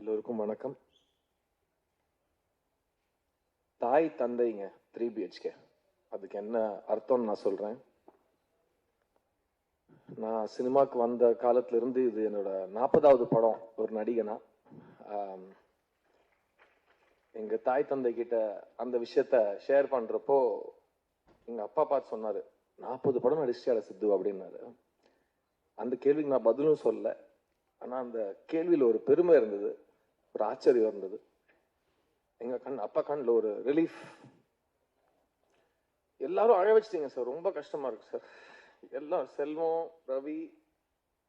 எல்லோருக்கும் வணக்கம். தாய் தந்தைங்க 3 BHK அதுக்கு என்ன அர்த்தம்னு நான் சொல்றேன். நான் சினிமாக்கு வந்த காலத்துல இருந்து இது என்னோட 40வது படம் ஒரு நடிகனா. எங்க தாய் தந்தை கிட்ட அந்த விஷயத்த ஷேர் பண்றப்போ எங்க அப்பா பார்த்து சொன்னாரு, 40 படம் நடிச்சியால சித்து அப்படின்னாரு. அந்த கேள்விக்கு நான் பதிலும் சொல்ல. ஆனா அந்த கேள்வியில ஒரு பெருமை இருந்தது, ஒரு ஆச்சரியம் இருந்தது. எங்க அப்பா கண்ணில் ஒரு ரிலீஃப். எல்லாரும் அழ வச்சிட்டீங்க சார், ரொம்ப கஷ்டமா இருக்கு சார். எல்லாம் செல்வம், ரவி,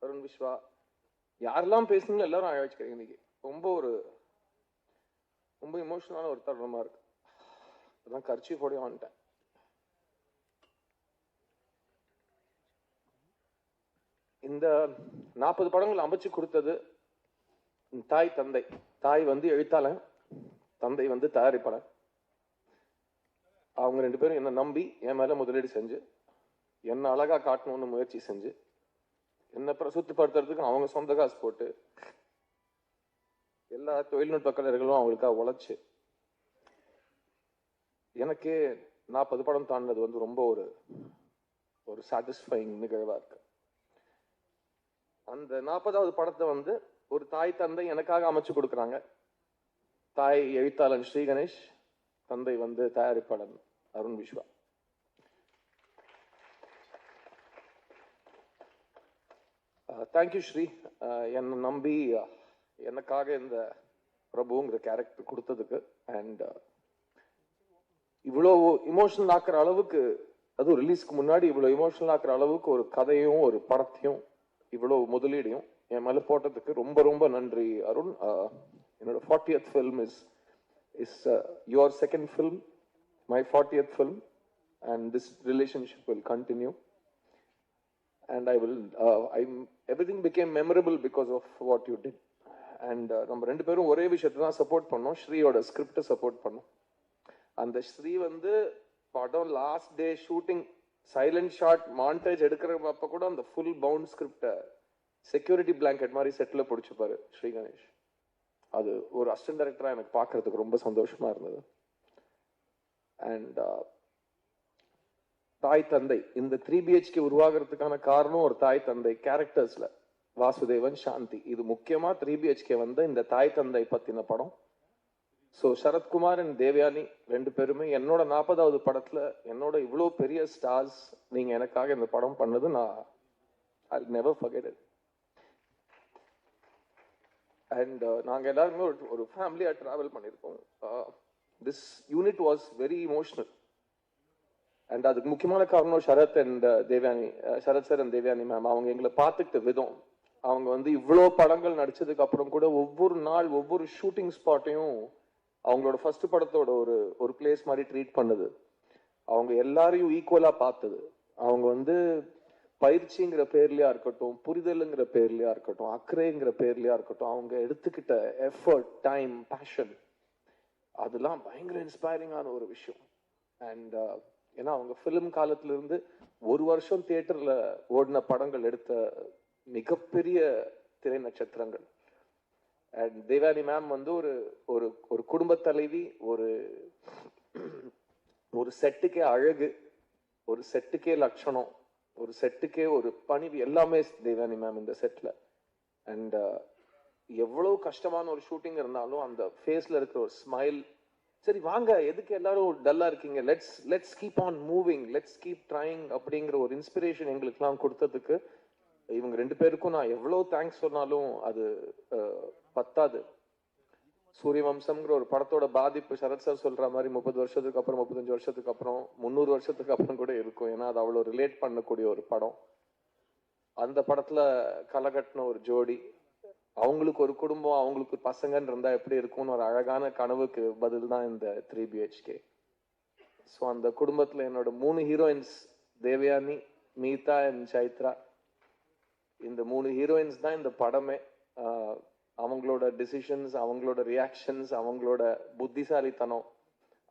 அருண் விஸ்வா, யாரெல்லாம் பேசுனீங்களோ எல்லாரும் அழ வச்சுக்கிறீங்க. இன்னைக்கு ரொம்ப இமோஷனலான ஒரு தருணமா இருக்கு. அதான் கர்ச்சீஃபோடய வந்துட்டேன். இந்த 40 படங்கள் அமைச்சு கொடுத்தது தாய் தந்தை. தாய் வந்து எழுத்தாளன், தந்தை வந்து தயாரிப்பாளர். அவங்க 2 பேரும் என்ன நம்பி என் மேல முதலீடு செஞ்சு என்ன அழகா காட்டணும்னு முயற்சி செஞ்சு என்ன பிரசுத்தப்படுத்துறதுக்கு அவங்க சொந்த காசு போட்டு எல்லா தொழில்நுட்ப கலைஞர்களும் அவங்களுக்காக உழைச்சு எனக்கே 40 படம் தாண்டினது வந்து ரொம்ப ஒரு சாட்டிஸ்ஃபைங் நிகழ்வா இருக்கு. அந்த 40வது படத்தை வந்து ஒரு தாய் தந்தை எனக்காக அமைச்சு கொடுக்குறாங்க. தாய் எழுத்தாளன் ஸ்ரீ கணேஷ், தந்தை வந்து தயாரிப்பாளன் அருண் விஸ்வா. தேங்க்யூ ஸ்ரீ, என்னை நம்பி எனக்காக இந்த பிரபுங்கிற கேரக்டர் கொடுத்ததுக்கு. அண்ட் இவ்வளோ இமோஷனல் ஆக்குற அளவுக்கு, அதுவும் ரிலீஸ்க்கு முன்னாடி இவ்வளோ இமோஷனல் ஆக்குற அளவுக்கு ஒரு கதையும் ஒரு படத்தையும் இவ்வளோ முதலீடையும் என் மேல போட்டதுக்கு ரொம்ப ரொம்ப நன்றி அருண். என்னோட 40th film is your second film, my 40th film, and this relationship will continue, and everything became memorable because of what you did. And நம்ம 2 பேரும் ஒரே விஷயத்தை தான் சப்போர்ட் பண்ணோம், ஸ்ரீயோட ஸ்கிரிப்டை சப்போர்ட் பண்ணோம். அந்த ஸ்ரீ வந்து படம் last day shooting silent shot montage எடுக்கிறப்ப கூட அந்த ஃபுல் பவுண்ட் ஸ்கிரிப்டை செக்யூரிட்டி பிளாங்கெட் மாதிரி செட்ல பிடிச்சிப்பாரு ஸ்ரீ கணேஷ். அது ஒரு அசிஸ்டன்ட் டைரக்டரா எனக்கு பார்க்கறதுக்கு ரொம்ப சந்தோஷமா இருந்தது. அண்ட் தாய் தந்தை இந்த 3 BHK உருவாகிறதுக்கான காரணம் ஒரு தாய் தந்தை கேரக்டர்ஸ்ல வாசுதேவன், சாந்தி. இது முக்கியமா 3 BHK வந்து இந்த தாய் தந்தை பத்தின படம். ஸோ சரத்குமார் அண்ட் தேவயானி 2 பேருமே என்னோட 40வது படத்துல என்னோட இவ்வளோ பெரிய ஸ்டார்ஸ் நீங்க எனக்காக இந்த படம் பண்ணது நான் I'll never forget it. And நாங்கள் எல்லாருமே ஒரு ஃபேமிலியாக ட்ராவல் பண்ணியிருக்கோம். This unit was very emotional. And அதுக்கு முக்கியமான காரணம் Sarath and Devayani, Sarath sir and Devayani ma'am. அவங்க எங்களை பார்த்துக்கிட்ட விதம், அவங்க வந்து இவ்வளோ படங்கள் நடிச்சதுக்கு அப்புறம் கூட ஒவ்வொரு நாள் ஒவ்வொரு ஷூட்டிங் ஸ்பாட்டையும் அவங்களோட ஃபர்ஸ்ட் படத்தோட ஒரு பிளேஸ் மாதிரி ட்ரீட் பண்ணுது. அவங்க எல்லாரையும் ஈக்குவலா பார்த்தது. அவங்க வந்து பயிற்சிங்கிற பேர்லயா இருக்கட்டும், புரிதலுங்கிற பேர்லயா இருக்கட்டும், அக்கறைங்கிற பேர்லயா இருக்கட்டும், அவங்க எடுத்துக்கிட்ட எஃபர்ட், டைம், பேஷன், அதெல்லாம் பயங்கர இன்ஸ்பைரிங்கான ஒரு விஷயம். அண்ட் ஏன்னா அவங்க ஃபிலிம் காலத்துல இருந்து 1 வருஷம் தியேட்டர்ல ஓடின படங்கள் எடுத்த மிகப்பெரிய திரை நட்சத்திரங்கள். அண்ட் தேவானி மேம் வந்து ஒரு குடும்ப தலைவி, ஒரு செட்டுக்கே அழகு, ஒரு செட்டுக்கே லட்சணம், ஒரு செட்டுக்கே ஒரு பணிவு, எல்லாமே தேவானி மேம் இந்த செட்ல. அண்ட் எவ்வளவு கஷ்டமான ஒரு ஷூட்டிங் இருந்தாலும் அந்த ஃபேஸ்ல இருக்கிற ஒரு ஸ்மைல், சரி வாங்க எதுக்கு எல்லாரும் டல்லா இருக்கீங்க, let's keep on moving, let's keep trying அப்படிங்கிற ஒரு இன்ஸ்பிரேஷன் எங்களுக்குலாம் கொடுத்ததுக்கு இவங்க 2 பேருக்கும் நான் எவ்வளவு தேங்க்ஸ் சொன்னாலும் அது பத்தாது. சூரியவம்சம்ங்கிற ஒரு படத்தோட பாதிப்பு சரத் சார் சொல்ற மாதிரி 30 வருஷத்துக்கு அப்புறம், 35 வருஷத்துக்கு அப்புறம், 300 வருஷத்துக்கு அப்புறம் கூட இருக்கும். ஏன்னா அது அவ்வளோ ரிலேட் பண்ணக்கூடிய ஒரு படம். அந்த படத்துல கலகட்டின ஒரு ஜோடி, அவங்களுக்கு ஒரு குடும்பம், அவங்களுக்கு பசங்கன்னு இருந்தா எப்படி இருக்கும்னு ஒரு அழகான கனவுக்கு பதில் தான் இந்த 3 BHK. ஸோ அந்த குடும்பத்துல என்னோட 3 heroines Devayani, Meetha and Chaitra, இந்த 3 ஹீரோயின்ஸ் தான் இந்த படமே. அவங்களோட டிசிஷன்ஸ், அவங்களோட ரியாக்ஷன்ஸ், அவங்களோட புத்திசாலித்தனம்,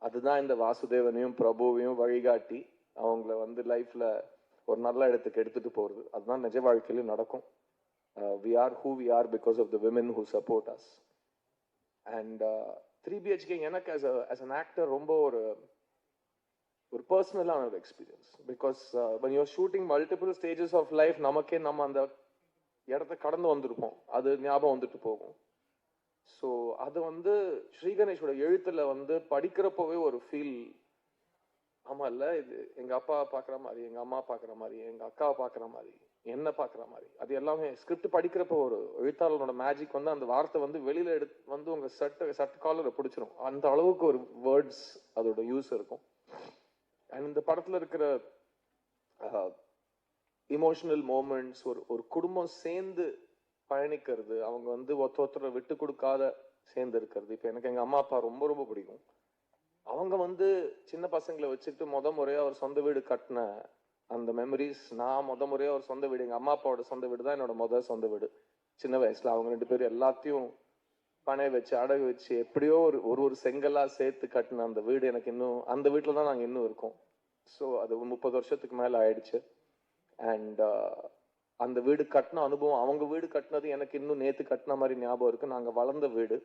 அதுதான் இந்த வாசுதேவனையும் பிரபுவையும் வழிகாட்டி அவங்கள வந்து லைஃப்ல ஒரு நல்ல இடத்துக்கு எடுத்துட்டு போறது. அதுதான் நிஜ வாழ்க்கையிலும் நடக்கும். We are who we are because of the women who support us. And 3BHK எனக்கு as an actor ரொம்ப ஒரு பர்சனலான ஒரு experience. Because when you're shooting multiple stages of life, நமக்கே நம்ம அந்த இடத்த கடந்து வந்திருப்போம், அது ஞாபகம் வந்துட்டு போகும். ஸோ அது வந்து ஸ்ரீ கணேஷோட எழுத்துல வந்து படிக்கிறப்பவே ஒரு ஃபீல், ஆமா இல்ல இது எங்க அப்பா பாக்குற மாதிரி, எங்க அம்மா பாக்குற மாதிரி, எங்க அக்காவை பாக்குற மாதிரி, என்ன பாக்குற மாதிரி, அது எல்லாமே ஸ்கிரிப்ட் படிக்கிறப்ப ஒரு எழுத்தாளனோட மேஜிக் வந்து அந்த வார்த்தை வந்து வெளியில எடுத்து வந்து உங்க சட்ட காலரை பிடிச்சிரும். அந்த அளவுக்கு ஒரு வேர்ட்ஸ் அதோட யூஸ் இருக்கும். அண்ட் இந்த படத்துல இருக்கிற இமோஷனல் மூமெண்ட்ஸ், ஒரு குடும்பம் சேர்ந்து பயணிக்கிறது, அவங்க வந்து ஒருத்தரை விட்டு கொடுக்காத சேர்ந்து இருக்கிறது. இப்ப எனக்கு எங்க அம்மா அப்பா ரொம்ப ரொம்ப பிடிக்கும். அவங்க வந்து சின்ன பசங்களை வச்சுட்டு முறையா ஒரு சொந்த வீடு கட்டின அந்த மெமரிஸ், நான் முறையா ஒரு சொந்த வீடு, எங்க அம்மா அப்பாவோட சொந்த வீடு தான் என்னோட சொந்த வீடு. சின்ன வயசுல அவங்க 2 பேரும் எல்லாத்தையும் பனை வச்சு அடகு வச்சு எப்படியோ ஒரு செங்கலா சேர்த்து கட்டின அந்த வீடு எனக்கு இன்னும், அந்த வீட்டுல தான் நாங்க இன்னும் இருக்கோம். ஸோ அது 30 வருஷத்துக்கு மேல ஆயிடுச்சு. அண்ட் அந்த வீடு கட்டின அனுபவம், அவங்க வீடு கட்டினது எனக்கு இன்னும் நேத்து கட்டின மாதிரி ஞாபகம் இருக்கு. நாங்க வளர்ந்த வீடு.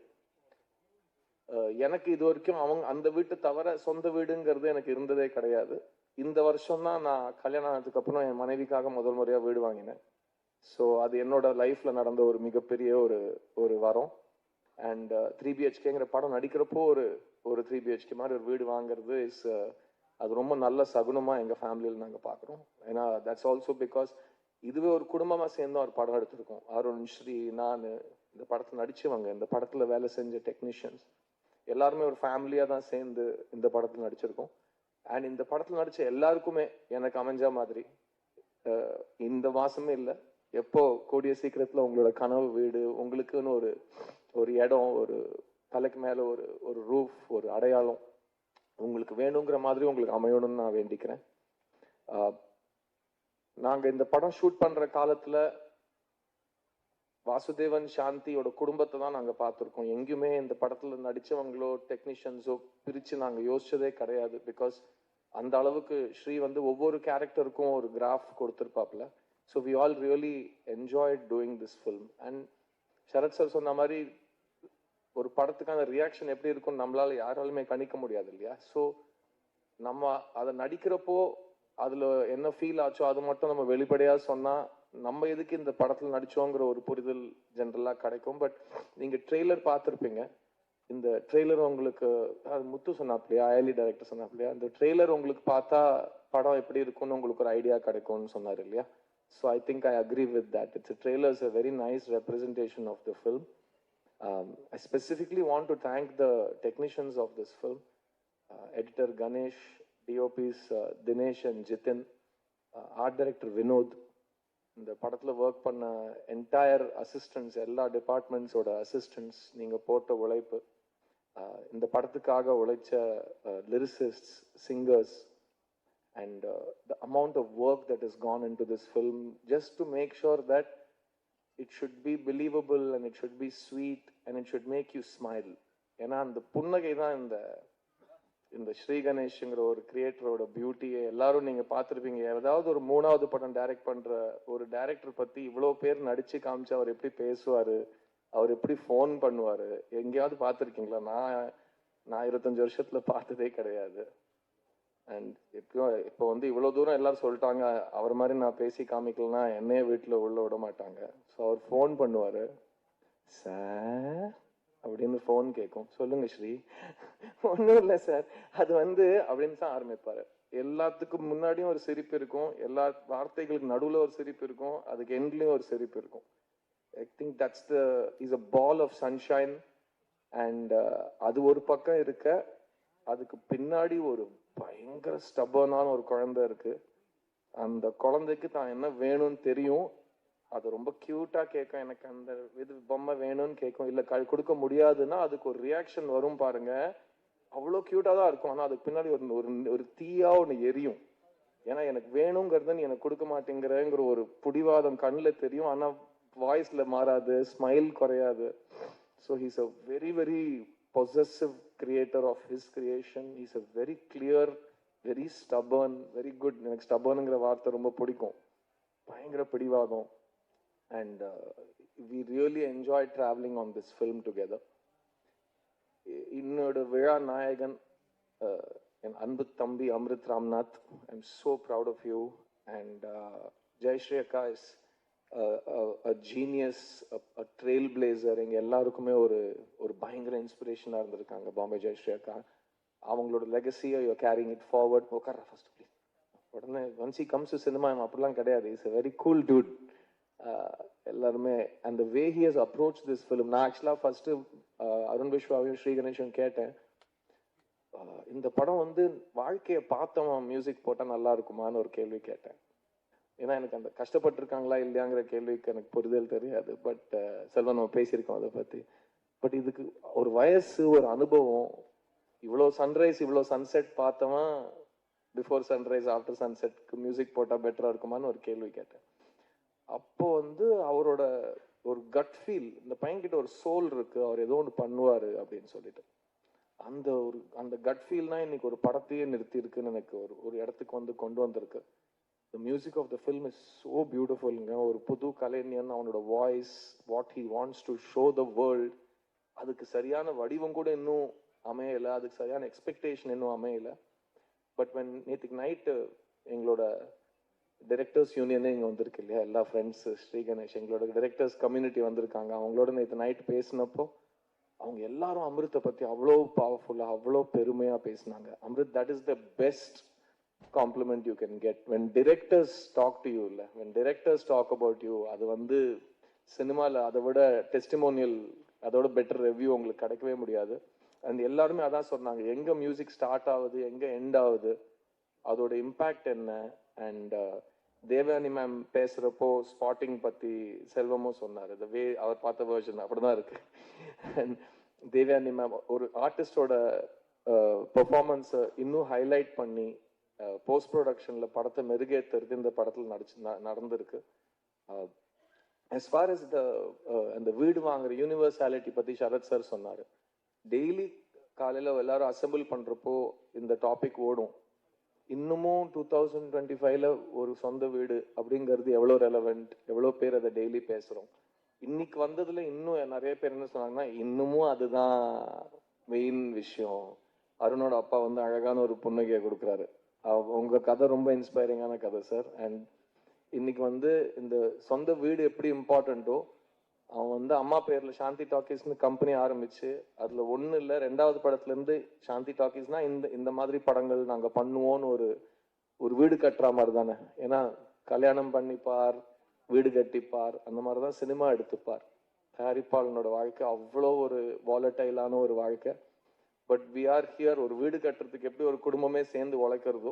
எனக்கு இது வரைக்கும் அவங்க அந்த வீட்டை தவிர சொந்த வீடுங்கிறது எனக்கு இருந்ததே கிடையாது. இந்த வருஷம் தான் நான் கல்யாணம் ஆனதுக்கு அப்புறம் என் மனைவிக்காக முதல் முறையா வீடு வாங்கினேன். ஸோ அது என்னோட லைஃப்ல நடந்த ஒரு மிகப்பெரிய ஒரு வரம். அண்ட் 3BHKங்கிற படம் நடிக்கிறப்போ ஒரு 3BHK மாதிரி ஒரு வீடு வாங்குறது அது ரொம்ப நல்ல சகுனமா எங்க ஃபேமிலியில் நாங்க பாக்குறோம். ஏன்னா தட்ஸ் ஆல்சோ பிகாஸ் இதுவே ஒரு குடும்பமா சேர்ந்து ஒரு படம் எடுத்திருக்கோம். அருண், ஸ்ரீ, நான், இந்த படத்துல நடிச்சவங்க, இந்த படத்துல வேலை செஞ்ச டெக்னீஷியன்ஸ் எல்லாருமே ஒரு ஃபேமிலியா தான் சேர்ந்து இந்த படத்துல நடிச்சிருக்கோம். அண்ட் இந்த படத்துல நடிச்ச எல்லாருக்குமே எனக்கு அமைஞ்ச மாதிரி இந்த மாசமே இல்லை, எப்போ கூடிய சீக்கிரத்துல உங்களோட கனவு வீடு, உங்களுக்குன்னு ஒரு இடம், ஒரு தலைக்கு மேல ஒரு ரூஃப், ஒரு அடையாளம் உங்களுக்கு வேணுங்கிற மாதிரி உங்களுக்கு அமையணும்னு நான் வேண்டிக்கிறேன். நாங்க இந்த படம் ஷூட் பண்ற காலத்துல வாசுதேவன், சாந்தியோட குடும்பத்தை தான் நாங்க பார்த்திருக்கோம். எங்கேயுமே இந்த படத்துல நடிச்சவங்களோ டெக்னீஷியன்ஸோ பிரிச்சு நாங்க யோசிச்சதே கிடையாது. பிகாஸ் அந்த அளவுக்கு ஸ்ரீ வந்து ஒவ்வொரு கேரக்டருக்கும் ஒரு கிராஃப் கொடுத்திருப்பாப்ல. So we all really enjoyed doing this film. And Sarath sir சொன்ன மாதிரி ஒரு படத்துக்கான ரியாக்ஷன் எப்படி இருக்கும்னு நம்மளால யாராலுமே கணிக்க முடியாது இல்லையா? ஸோ நம்ம அதை நடிக்கிறப்போ அதுல என்ன ஃபீல் ஆச்சோ அது மட்டும் நம்ம வெளிப்படையா சொன்னா நம்ம எதுக்கு இந்த படத்துல நடிச்சோங்கிற ஒரு புரிதல் ஜென்ரலா கிடைக்கும். பட் நீங்க ட்ரெய்லர் பார்த்துருப்பீங்க. இந்த ட்ரெய்லர் உங்களுக்கு முத்து சொன்னாப்லையா, அயலி டைரக்டர் சொன்னாப்லையா, இந்த ட்ரெய்லர் உங்களுக்கு பார்த்தா படம் எப்படி இருக்கும்னு உங்களுக்கு ஒரு ஐடியா கிடைக்கும்னு சொன்னார் இல்லையா? So I think I agree with that. It's trailer is a very nice representation of the film. I specifically want to thank the technicians of this film, editor Ganesh, DOPs Dinesh and Jitin, art director Vinod, இந்த படத்துல work பண்ண entire assistants, எல்லா டிபார்ட்மெண்ட்ஸோட assistants, நீங்க போட்ட உழைப்பு, இந்த படத்துக்காக உழைச்ச லிரிசிஸ்ட்ஸ், singers, and the amount of work that has gone into this film just to make sure that it should be believable and it should be sweet and it should make you smile. ஏன்னா அந்த புன்னகை தான் இந்த ஸ்ரீ கணேஷ்ங்கிற ஒரு கிரியேட்டரோட பியூட்டியை எல்லாரும் நீங்க பார்த்துருப்பீங்க. ஏதாவது ஒரு 3வது படம் டைரக்ட் பண்ற ஒரு டைரக்டர் பத்தி இவ்வளவு பேர் நடிச்சு காமிச்சு அவர் எப்படி பேசுவாரு, அவர் எப்படி ஃபோன் பண்ணுவாரு, எங்கேயாவது பார்த்துருக்கீங்களா? நான் 25 வருஷத்துல பார்த்ததே கிடையாது. அண்ட் இப்போ வந்து இவ்வளவு தூரம் எல்லாரும் சொல்லிட்டாங்க, அவர் மாதிரி நான் பேசி காமிக்கலன்னா என்னைய வீட்டுல உள்ள விட மாட்டாங்க. ஸோ அவர் ஃபோன் பண்ணுவாரு, சார் அப்படின்னு ஃபோன் கேட்கும், சொல்லுங்க ஸ்ரீ, ஒன்றும் இல்லை சார், அது வந்து அப்படின்னு தான் ஆரம்பிப்பாரு. எல்லாத்துக்கும் முன்னாடியும் ஒரு சிரிப்பு இருக்கும், எல்லா வார்த்தைகளுக்கு நடுவில் ஒரு சிரிப்பு இருக்கும், அதுக்கு எண்ட்லயும் ஒரு சிரிப்பு இருக்கும். I think that's is a ball of sunshine. And அது ஒரு பக்கம் இருக்க, அதுக்கு பின்னாடி ஒரு பயங்கர ஸ்டபர்னான ஒரு குழந்தை இருக்கு. அந்த குழந்தைக்கு தான் என்ன வேணும்னு தெரியும், அது ரொம்ப கியூட்டா கேட்கும், எனக்கு அந்த இது பொம்மை வேணும்னு கேட்கும். இல்ல கொடுக்க முடியாதுன்னா அதுக்கு ஒரு ரியாக்ஷன் வரும் பாருங்க, அவ்வளோ கியூட்டா தான் இருக்கும். ஆனா அதுக்கு பின்னாடி ஒரு தீயா ஒன்று எரியும். ஏன்னா எனக்கு வேணுங்கிறத நீ எனக்கு கொடுக்க மாட்டேங்கிறங்கிற ஒரு புடிவாதம் கண்ணில் தெரியும். ஆனா வாய்ஸ்ல மாறாது, ஸ்மைல் குறையாது. So he's a very very possessive creator of his creation. He's a very clear, very stubborn, very good. எனக்கு ஸ்டபர்னுங்கிற வார்த்தை ரொம்ப பிடிக்கும், பயங்கர பிடிவாதம். And we really enjoyed traveling on this film together. இன்னோட விழா நாயகன் என் அன்பு தம்பி Amrith Ramnath. I'm so proud of you. And Jayashree அக்கா is a genius, a trailblazer. எங்க எல்லாருக்குமே ஒரு பயங்கர இன்ஸ்பிரேஷனாக இருந்திருக்காங்க பாம்பே ஜெயஸ்ரீ அக்கா. அவங்களோட லெகசியை யூ கேரிங் இட் ஃபார்வர்ட். உட்கார ஃபர்ஸ்ட் ப்ளீஸ். உடனே once he comes to cinema அப்படிலாம் கிடையாது. Is a very cool dude. எல்லாருமே அந்த way he has approach this film. நான் ஆக்சுவலாக ஃபர்ஸ்ட் அருண் விஸ்வாவையும் ஸ்ரீ கணேஷும் கேட்டேன், இந்த படம் வந்து வாழ்க்கையை பார்த்தவன் மியூசிக் போட்டால் நல்லா இருக்குமான்னு ஒரு கேள்வி கேட்டேன். ஏன்னா எனக்கு அந்த கஷ்டப்பட்டிருக்காங்களா இல்லையாங்கிற கேள்விக்கு எனக்கு புரிதல் தெரியாது. பட் செல்வன் நம்ம பேசியிருக்கோம் அதை பற்றி. பட் இதுக்கு ஒரு வயசு, ஒரு அனுபவம், இவ்வளோ சன்ரைஸ் இவ்வளோ சன்செட் பார்த்தவன் பிஃபோர் சன்ரைஸ் ஆஃப்டர் சன்செட்க்கு மியூசிக் போட்டால் பெட்டராக இருக்குமான்னு ஒரு கேள்வி கேட்டேன். அப்போ வந்து அவரோட ஒரு கட் ஃபீல், இந்த பையன்கிட்ட ஒரு சோல் இருக்கு, அவர் ஏதோ ஒன்று பண்ணுவார் அப்படின்னு சொல்லிட்டு அந்த கட் ஃபீல் தான் இன்னைக்கு ஒரு படத்தையே நிறுத்தி இருக்குன்னு எனக்கு ஒரு இடத்துக்கு வந்து கொண்டு வந்திருக்கு. The music of the film is so beautiful. ஒரு புது கலைஞன், அவனோட voice, what he wants to show the world, அதுக்கு சரியான வடிவம் கூட இன்னும் அமையலை, அதுக்கு சரியான எக்ஸ்பெக்டேஷன் இன்னும் அமையலை. பட் நேற்றுக்கு நைட்டு எங்களோட டைரக்டர்ஸ் யூனியனே இங்கே வந்திருக்கு இல்லையா, எல்லா ஃப்ரெண்ட்ஸ், ஸ்ரீ கணேஷ், எங்களோட டைரக்டர்ஸ் கம்யூனிட்டி வந்திருக்காங்க. அவங்களோட நேற்று நைட் பேசினப்போ அவங்க எல்லாரும் அமிர்த்தை பற்றி அவ்வளோ பவர்ஃபுல்லாக அவ்வளோ பெருமையாக பேசினாங்க. Amrit, that is the best compliment you can get when directors talk to you. When directors talk about you, அது வந்து சினிமால அதை விட டெஸ்டிமோனியல், அதோட பெட்டர் ரிவ்யூ உங்களுக்கு கிடைக்கவே முடியாது. அண்ட் எல்லாருமே அதான் சொன்னாங்க, எங்க மியூசிக் ஸ்டார்ட் ஆகுது, எங்க எண்ட் ஆகுது, அதோட இம்பேக்ட் என்ன. அண்ட் தேவயானி மேம் பேசுறப்போ ஸ்பாட்டிங் பத்தி செல்வமும் சொன்னார். இந்த வே அவர் பார்த்த வேர்ஷன் அப்படிதான் இருக்கு. அண்ட் தேவயானி மேம் ஒரு ஆர்டிஸ்டோட பெர்ஃபார்மன்ஸை இன்னும் ஹைலைட் பண்ணி போஸ்ட் ப்ரொடக்ஷன்ல படத்தை மெருகேற்றுறது இந்த படத்தில் நடந்திருக்கு. as far as அந்த வீடு வாங்குற யூனிவர்சாலிட்டி பத்தி சரத் சார் சொன்னாரு. டெய்லி காலையில எல்லாரும் அசம்பிள் பண்றப்போ இந்த டாபிக் ஓடும். இன்னமும் 2025ல ஒரு சொந்த வீடு அப்படிங்கிறது எவ்வளோ ரெலவெண்ட், எவ்வளோ பேர் அதை டெய்லி பேசுறோம். இன்னைக்கு வந்ததுல இன்னும் நிறைய பேர் என்ன சொன்னாங்கன்னா, இன்னமும் அதுதான் மெயின் விஷயம். அருணோட அப்பா வந்து அழகான ஒரு புன்னகையை கொடுக்குறாரு. உங்க கதை ரொம்ப இன்ஸ்பைரிங்கான கதை சார். அண்ட் இன்னைக்கு வந்து இந்த சொந்த வீடு எப்படி இம்பார்ட்டண்ட்டோ, அவன் வந்து அம்மா பேர்ல சாந்தி டாக்கீஸ்னு கம்பெனி ஆரம்பிச்சு அதுல ஒண்ணு இல்லை 2வது படத்துல இருந்து சாந்தி டாக்கீஸ்னா இந்த மாதிரி படங்கள் நாங்க பண்ணுவோம்னு ஒரு வீடு கட்டுற மாதிரி தானே. ஏன்னா கல்யாணம் பண்ணிப்பார், வீடு கட்டிப்பார், அந்த மாதிரிதான் சினிமா எடுத்துப்பார். தயாரிப்பாளனோட வாழ்க்கை அவ்வளோ ஒரு வாலட்டைலான ஒரு வாழ்க்கை. But we are here. ஒரு வீடு கட்டுறதுக்கு எப்படி ஒரு குடும்பமே சேர்ந்து உழைக்கிறதோ,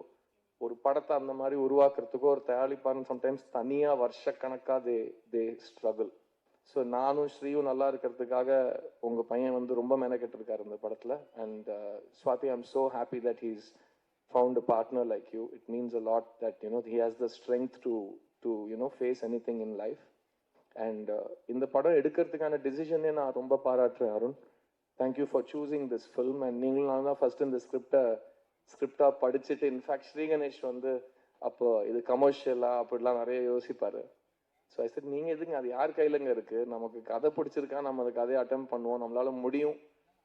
ஒரு படத்தை அந்த மாதிரி உருவாக்குறதுக்கோ ஒரு தயாரிப்பாளன் சம்டைம்ஸ் தனியா வருஷக்கணக்கா தே ஸ்ட்ரகிள். ஸோ நானும் ஸ்ரீயும் நல்லா இருக்கிறதுக்காக உங்க பையன் வந்து ரொம்ப மெனக்கெட்டு இருக்காரு இந்த படத்துல. And Swathi, I'm so happy that he's found a partner like you. It means a lot that he has the strength to face anything in life. And இந்த படம் எடுக்கிறதுக்கான டிசிஷனே நான் ரொம்ப பாராட்டுறேன் Arun. Thank you for choosing this film. And நீங்களும் தான் first இந்த ஸ்கிரிப்டா படிச்சுட்டு, இன்ஃபேக்ட் ஸ்ரீ கணேஷ் வந்து அப்போ இது கமர்ஷியலா அப்படிலாம் நிறைய யோசிப்பாரு. ஸோ ஐ சார், நீங்க எதுங்க, அது யார் கையிலங்க இருக்கு, நமக்கு கதை பிடிச்சிருக்கா, நம்ம அந்த கதையை அட்டம் பண்ணுவோம், நம்மளால முடியும்.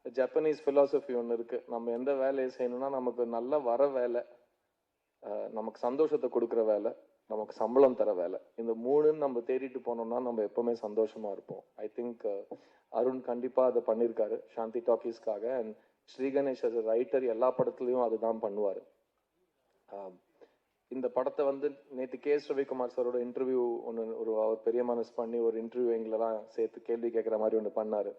ஜப்பனீஸ் பிலாசபி ஒன்று இருக்கு, நம்ம எந்த வேலையை செய்யணும்னா நமக்கு நல்லா வர வேலை, நமக்கு சந்தோஷத்தை கொடுக்குற வேலை, நமக்கு சம்பளம் தர வேலை, இந்த 3 நம்ம தேடிட்டு போனோம்னா நம்ம எப்பவுமே சந்தோஷமா இருப்போம். ஐ திங்க் அருண் கண்டிப்பா அதை பண்ணியிருக்காரு சாந்தி டாக்கீஸ்க்காக. And Sri Ganesh as a writer எல்லா படத்துலையும் அதுதான் பண்ணுவார். இந்த படத்தை வந்து நேற்று கே.எஸ். ரவிக்குமார் சாரோட இன்டர்வியூ ஒன்று அவர் பெரிய மனசு பண்ணி ஒரு இன்டர்வியூ எங்களெல்லாம் சேர்த்து கேள்வி கேட்குற மாதிரி ஒன்று பண்ணாரு.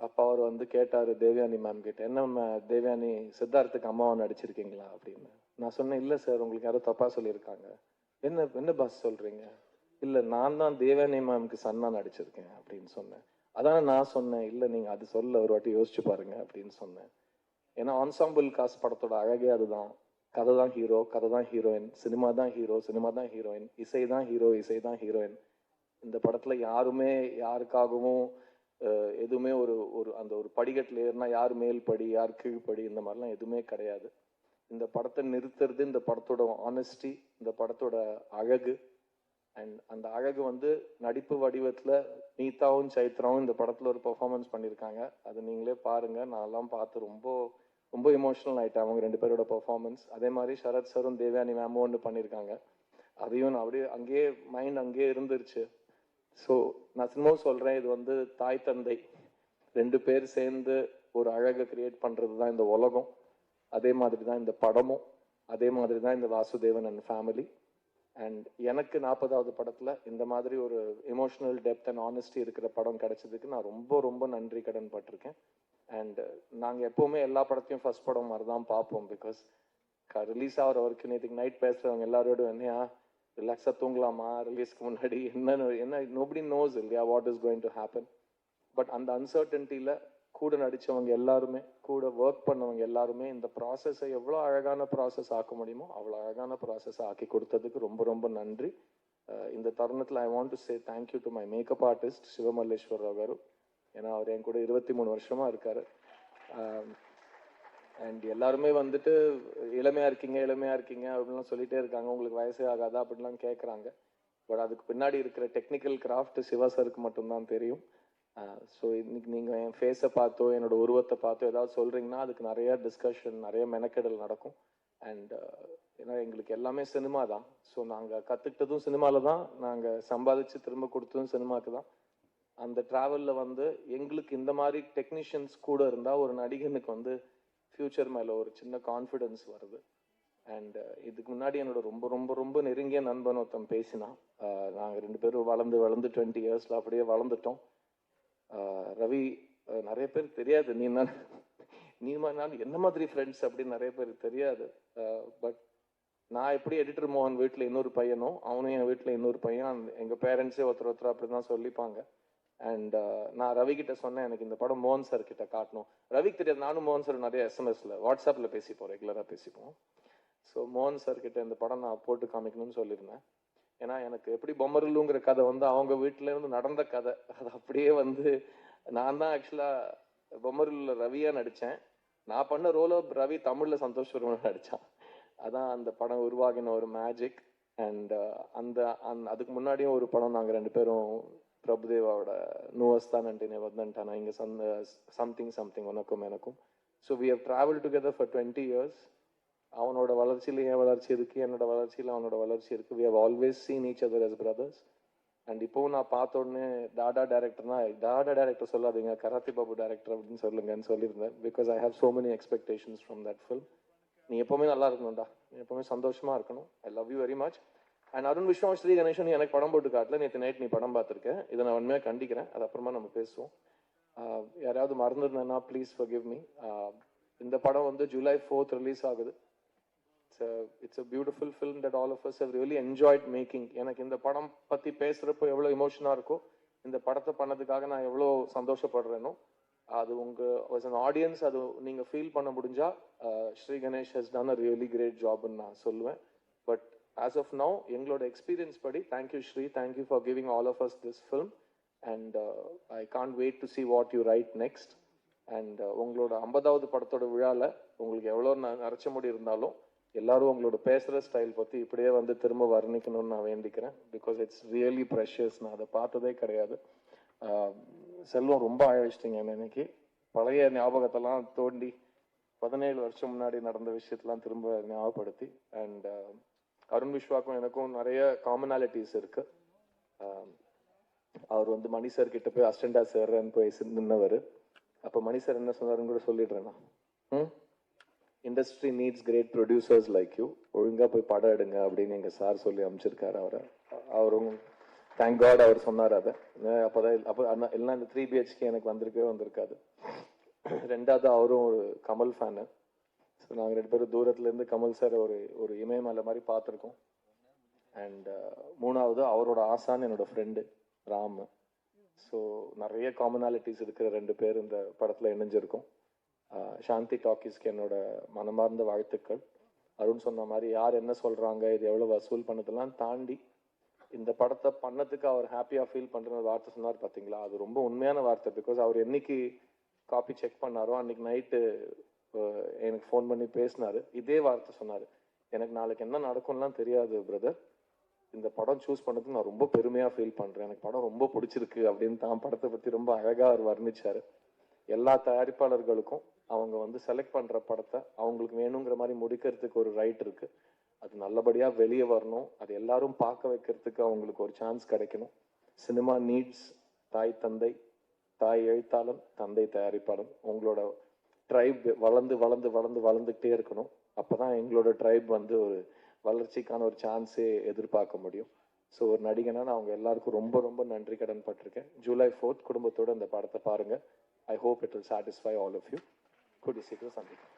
அப்போ அவர் வந்து கேட்டார் தேவயானி மேம் கிட்ட, என்ன தேவயானி சித்தார்த்துக்கு அம்மாவை நடிச்சிருக்கீங்களா அப்படின்னு. நான் சொன்னேன், இல்லை சார், உங்களுக்கு யாரும் தப்பா சொல்லியிருக்காங்க. என்ன பாஸ் சொல்றீங்க? இல்லை, நான் தான் தேவயானி மேம்க்கு சன்னா நடிச்சிருக்கேன் அப்படின்னு சொன்னேன். அதான் நான் சொன்னேன், இல்லை நீங்க அது சொல்ல ஒரு வாட்டி யோசிச்சு பாருங்க அப்படின்னு சொன்னேன். ஏன்னா ஆன்சாம்பிள் காஸ்ட் படத்தோட அழகே அதுதான். கதை தான் ஹீரோ, கதை தான் ஹீரோயின், சினிமா தான் ஹீரோ, சினிமா தான் ஹீரோயின், இசை தான் ஹீரோ, இசை தான் ஹீரோயின். இந்த படத்துல யாருமே யாருக்காகவும் எதுவுமே அந்த ஒரு படிக்கட்டில் ஏறினா யார் மேல் படி யார் கீழ்படி இந்த மாதிரிலாம் எதுவுமே கிடையாது. இந்த படத்தை நிறுத்துறது இந்த படத்தோட ஆனஸ்டி, இந்த படத்தோட அழகு. அண்ட் அந்த அழகு வந்து நடிப்பு வடிவத்தில் நீதாவும் சைத்ராவும் இந்த படத்தில் ஒரு பெர்ஃபார்மன்ஸ் பண்ணியிருக்காங்க. அது நீங்களே பாருங்க. நான் எல்லாம் பார்த்து ரொம்ப ரொம்ப எமோஷனல் ஆயிட்டேன் அவங்க 2 பேரோட பெர்ஃபார்மன்ஸ். அதே மாதிரி சரத் சரும் தேவயானி மேமும் ஒன்று பண்ணியிருக்காங்க. அதையும் நான் அப்படியே அங்கேயே மைண்ட் அங்கேயே இருந்துருச்சு. ஸோ நான் திரும்பவும் சொல்கிறேன், இது வந்து தாய் தந்தை 2 பேர் சேர்ந்து ஒரு அழகை கிரியேட் பண்ணுறது தான் இந்த உலகம். அதே மாதிரி தான் இந்த படமும், அதே மாதிரி தான் இந்த வாசுதேவன் அண்ட் ஃபேமிலி. அண்ட் எனக்கு 40வது படத்தில் இந்த மாதிரி ஒரு எமோஷனல் டெப்த் அண்ட் ஆனஸ்டி இருக்கிற படம் கிடைச்சதுக்கு நான் ரொம்ப ரொம்ப நன்றி கடன் பட்டிருக்கேன். அண்ட் நாங்கள் எப்போவுமே எல்லா படத்தையும் ஃபர்ஸ்ட் படம் மாதிரி தான் பார்ப்போம். பிகாஸ் ரிலீஸ் ஆகிற வரைக்கும் நேற்றுக்கு நைட் பேசுகிறவங்க எல்லாரோடும் என்னையா ரிலாக்ஸாக தூங்கலாமா ரிலீஸ்க்கு முன்னாடி என்ன நோபடி நோஸ் இல்லையா what is going to happen. But அந்த அன்சர்டன்ட்டியில் கூட நடித்தவங்க எல்லாருமே, கூட ஒர்க் பண்ணவங்க எல்லாருமே இந்த ப்ராசஸை எவ்வளோ அழகான ப்ராசஸ் ஆக்க முடியுமோ அவ்வளோ அழகான ப்ராசஸ் ஆக்கி கொடுத்ததுக்கு ரொம்ப ரொம்ப நன்றி. இந்த தருணத்தில் I want to say thank you to my makeup artist Sivamalleswar Rao car. ஏன்னா அவர் என் கூட 23 வருஷமா இருக்காரு. அண்ட் எல்லாருமே வந்துட்டு இளமையா இருக்கீங்க அப்படின்லாம் சொல்லிட்டே இருக்காங்க. உங்களுக்கு வயசே ஆகாதா அப்படின்லாம் கேட்குறாங்க. பட் அதுக்கு பின்னாடி இருக்கிற டெக்னிக்கல் கிராஃப்ட் சிவா சருக்கு மட்டும்தான் தெரியும். ஸோ இன்னைக்கு நீங்கள் என் ஃபேஸை பார்த்தோ என்னோட உருவத்தை பார்த்தோ ஏதாவது சொல்கிறீங்கன்னா அதுக்கு நிறைய டிஸ்கஷன், நிறைய மெனக்கெடல் நடக்கும். அண்ட் ஏன்னா எங்களுக்கு எல்லாமே சினிமா தான். ஸோ நாங்கள் கற்றுக்கிட்டதும் சினிமாவில் தான், நாங்கள் சம்பாதிச்சு திரும்ப கொடுத்ததும் சினிமாவுக்கு தான். அந்த ட்ராவலில் வந்து எங்களுக்கு இந்த மாதிரி டெக்னீஷியன்ஸ் கூட இருந்தால் ஒரு நடிகனுக்கு வந்து ஃப்யூச்சர் மேலே ஒரு சின்ன கான்ஃபிடென்ஸ் வருது. அண்ட் இதுக்கு முன்னாடி என்னோட ரொம்ப ரொம்ப ரொம்ப நெருங்கிய நண்பன் ஒருத்தன் பேசினான். நாங்கள் 2 பேரும் வளர்ந்து 20 இயர்ஸில் அப்படியே வளர்ந்துட்டோம். ரவி, நிறைய பேர் தெரியாது நீ நான் என்ன மாதிரி ஃப்ரெண்ட்ஸ் அப்படின்னு நிறைய பேர் தெரியாது. பட் நான் எப்படி எடிட்டர் மோகன் வீட்டில் இன்னொரு பையனும் அவனும் என் வீட்டில் இன்னொரு பையன், எங்கள் பேரண்ட்ஸே ஒருத்தர் அப்படி தான் சொல்லிப்பாங்க. அண்ட் நான் ரவி கிட்ட சொன்னேன் எனக்கு இந்த படம் மோகன் சார் கிட்ட காட்டணும். ரவிக்கு தெரியாது, நானும் மோகன் சார் நிறைய எஸ்எம்எஸ்ல வாட்ஸ்அப்பில் பேசிப்போம், ரெகுலராக பேசிப்போம். ஸோ மோகன் சார் கிட்ட இந்த படம் நான் போட்டு காமிக்கணும்னு சொல்லியிருந்தேன். ஏன்னா எனக்கு எப்படி பொம்மருலுங்கிற கதை வந்து அவங்க வீட்டில இருந்து நடந்த கதை, அது அப்படியே வந்து நான் தான் ஆக்சுவலாக பொம்மருல ரவியாக நடித்தேன். நான் பண்ண ரோல ரவி தமிழில் சந்தோஷ் வர்மன் நடித்தான். அதான் அந்த படம் உருவாகின ஒரு மேஜிக். அண்ட் அதுக்கு முன்னாடியும் ஒரு படம் நாங்கள் 2 பேரும் பிரபுதேவாவோட நூவஸ்தானே வந்தன்ட்டானா இங்கே சம்திங் உனக்கும் எனக்கும். So we have travel together for 20 years. அவனோட வளர்ச்சியில் என் வளர்ச்சி இருக்குது, என்னோட வளர்ச்சியில் அவனோட வளர்ச்சி இருக்குது. We have always seen each other as brothers. And இப்போவும் நான் பார்த்த உடனே டாடா டேரக்டர் சொல்லாதீங்க, கராத்தி பாபு டேரக்டர் அப்படின்னு சொல்லுங்கன்னு சொல்லியிருந்தேன். Because I have so many expectations from that film. நீ எப்போவுமே நல்லா இருக்கணும்டா, நீ எப்போவுமே சந்தோஷமா இருக்கணும். I love you very much. And Arun Viswam, Sri Ganesan எனக்கு படம் போட்டு காட்டல, நேற்று நைட் நீ படம் பார்த்துருக்கேன். இதை நான் உண்மையாக கண்டிக்கிறேன். அது அப்புறமா நம்ம பேசுவோம். யாராவது மறந்துருந்தேன்னா ப்ளீஸ் ஃபர்கிவ் மீ. இந்த படம் வந்து July 4th ரிலீஸ் ஆகுது. It's a beautiful film that all of us have really enjoyed making. எனக்கு இந்த படம் பற்றி பேசுகிறப்போ எவ்வளோ எமோஷனாக இருக்கோ, இந்த படத்தை பண்ணதுக்காக நான் எவ்வளோ சந்தோஷப்படுறேனோ, அது as an audience அது நீங்கள் ஃபீல் பண்ண முடிஞ்சா Sri Ganesh has done a really great job ன்னு நான் சொல்லுவேன். பட் as of now எங்களோட எக்ஸ்பீரியன்ஸ் படி thank you Shri, thank you for giving all of us this film and I can't wait to see what you write next. And உங்களோட 50வது படத்தோட விழாவில் உங்களுக்கு எவ்வளோ நரைச்ச முடி இருந்தாலும் எல்லாரும் உங்களோட பேசுகிற ஸ்டைல் பற்றி இப்படியே வந்து திரும்ப வர்ணிக்கணும்னு நான் வேண்டிக்கிறேன். Because it's really precious. நான் அதை பார்த்ததே கிடையாது. செல்வம் ரொம்ப அழைச்சிட்டிங்க இன்னைக்கு. பழைய ஞாபகத்தெல்லாம் தோண்டி 17 வருஷம் முன்னாடி நடந்த விஷயத்தெல்லாம் திரும்ப ஞாபகப்படுத்தி. அண்ட் அருண் விஸ்வாக்கும் எனக்கும் நிறைய காமனாலிட்டிஸ் இருக்கு. அவர் வந்து மணி சார் கிட்ட போய் அசிஸ்டண்டா சேர்றேன்னு போய் நின்னவர். அப்போ மணி சார் என்ன சொன்னாருன்னு கூட சொல்லிடுறேன்னா, industry needs great producers like you, ஒழுங்காக போய் படம் எடுங்க அப்படின்னு எங்கள் சார் சொல்லி அனுப்பிச்சிருக்காரு அவரை. அவரும் தேங்க் காட் அவர் சொன்னார் அதை. அப்போ எல்லாம் இந்த 3 BHK எனக்கு வந்திருக்காது. ரெண்டாவது அவரும் ஒரு கமல் ஃபேனு. ஸோ நாங்கள் 2 பேரும் தூரத்துலேருந்து கமல் சார் ஒரு இமயமலை மாதிரி பார்த்துருக்கோம். அண்ட் மூணாவது அவரோட ஆசான் என்னோட ஃப்ரெண்டு ராம். ஸோ நிறைய காமனாலிட்டிஸ் இருக்கிற 2 பேர் இந்த படத்தில் இணைஞ்சிருக்கோம். சாந்தி டாக்கீஸ்க்கு என்னோட மனமார்ந்த வாழ்த்துக்கள். அருண் சொன்ன மாதிரி யார் என்ன சொல்கிறாங்க, இது எவ்வளோ வசூல் பண்ணதெல்லாம் தாண்டி இந்த படத்தை பண்ணதுக்கு அவர் ஹாப்பியாக ஃபீல் பண்ணுற வார்த்தை சொன்னார் பார்த்தீங்களா, அது ரொம்ப உண்மையான வார்த்தை. பிகாஸ் அவர் என்னைக்கு காப்பி செக் பண்ணாரோ அன்னைக்கு நைட்டு எனக்கு ஃபோன் பண்ணி பேசினார். இதே வார்த்தை சொன்னார், எனக்கு நாளைக்கு என்ன நடக்கும்லாம் தெரியாது பிரதர், இந்த படம் சூஸ் பண்ணதுக்கு நான் ரொம்ப பெருமையா ஃபீல் பண்றேன். எனக்கு படம் ரொம்ப பிடிச்சிருக்கு அப்படின்னு தான் படத்தை பத்தி ரொம்ப அழகா அவர் வர்ணிச்சாரு. எல்லா தயாரிப்பாளர்களுக்கும் அவங்க வந்து செலக்ட் பண்ற படத்தை அவங்களுக்கு வேணுங்கிற மாதிரி முடிக்கிறதுக்கு ஒரு ரைட் இருக்கு. அது நல்லபடியா வெளியே வரணும், அது எல்லாரும் பார்க்க வைக்கிறதுக்கு அவங்களுக்கு ஒரு சான்ஸ் கிடைக்கணும். சினிமா நீட்ஸ் தாய் தந்தை, தாய் எழுத்தாளன், தந்தை தயாரிப்பாளன். உங்களோட ட்ரைப் வளர்ந்து வளர்ந்து வளர்ந்து வளர்ந்துகிட்டே இருக்கணும். அப்பதான் எங்களோட ட்ரைப் வந்து ஒரு வளர்ச்சிக்கான ஒரு சான்ஸே எதிர்பார்க்க முடியும். ஸோ ஒரு நடிகனா நான் அவங்க எல்லாருக்கும் ரொம்ப ரொம்ப நன்றி கடன் பட்டிருக்கேன். ஜூலை 4th குடும்பத்தோட இந்த படத்தை பாருங்க. I hope it will satisfy all of you. கூடிய சீக்கிரம் சந்திக்கிறேன்.